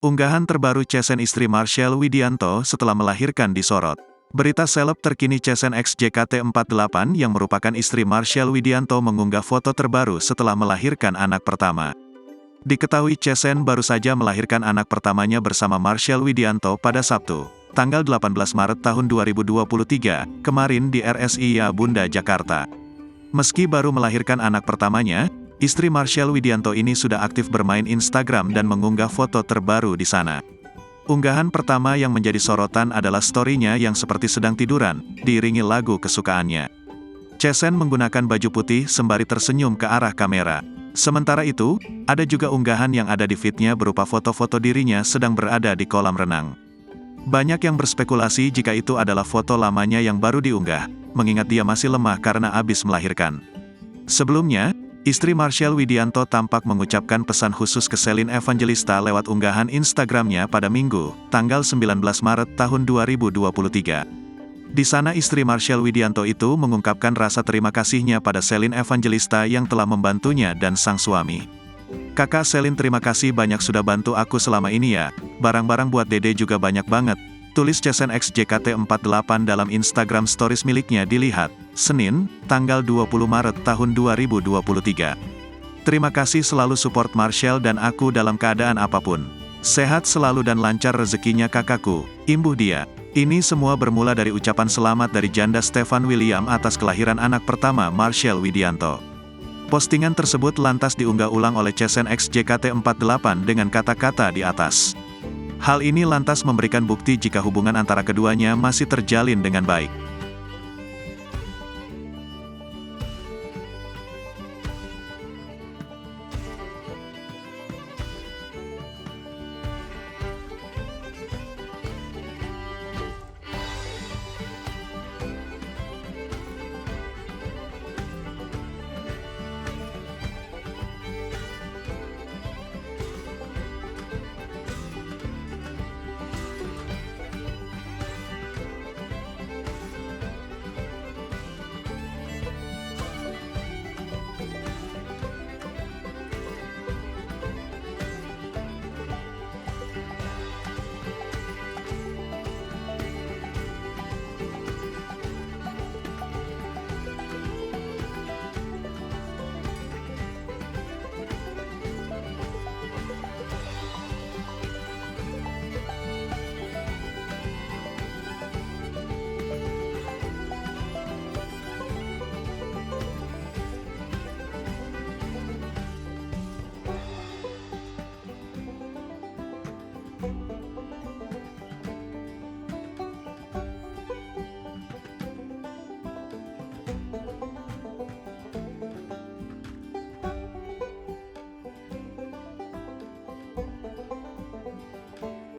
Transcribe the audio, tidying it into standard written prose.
Unggahan terbaru Chesen istri Marshell Widianto setelah melahirkan disorot. Berita seleb terkini Chesen X JKT48 yang merupakan istri Marshell Widianto mengunggah foto terbaru setelah melahirkan anak pertama. Diketahui Chesen baru saja melahirkan anak pertamanya bersama Marshell Widianto pada Sabtu, tanggal 18 Maret tahun 2023, kemarin di RSI Ya Bunda Jakarta. Meski baru melahirkan anak pertamanya, istri Marshell Widianto ini sudah aktif bermain Instagram dan mengunggah foto terbaru di sana. Unggahan pertama yang menjadi sorotan adalah story-nya yang seperti sedang tiduran, diiringi lagu kesukaannya. Chesen menggunakan baju putih sembari tersenyum ke arah kamera. Sementara itu, ada juga unggahan yang ada di feed-nya berupa foto-foto dirinya sedang berada di kolam renang. Banyak yang berspekulasi jika itu adalah foto lamanya yang baru diunggah, mengingat dia masih lemah karena habis melahirkan. Sebelumnya, istri Marshell Widianto tampak mengucapkan pesan khusus ke Shelin Evangelista lewat unggahan Instagramnya pada Minggu, tanggal 19 Maret tahun 2023. Di sana istri Marshell Widianto itu mengungkapkan rasa terima kasihnya pada Shelin Evangelista yang telah membantunya dan sang suami. "Kakak Shelin, terima kasih banyak sudah bantu aku selama ini ya, barang-barang buat dede juga banyak banget," tulis Chesen X JKT48 dalam Instagram Stories miliknya dilihat, Senin, tanggal 20 Maret tahun 2023. "Terima kasih selalu support Marshell dan aku dalam keadaan apapun. Sehat selalu dan lancar rezekinya kakakku," imbuh dia. Ini semua bermula dari ucapan selamat dari janda Stefan William atas kelahiran anak pertama Marshell Widianto. Postingan tersebut lantas diunggah ulang oleh Chesen X JKT48 dengan kata-kata di atas. Hal ini lantas memberikan bukti jika hubungan antara keduanya masih terjalin dengan baik.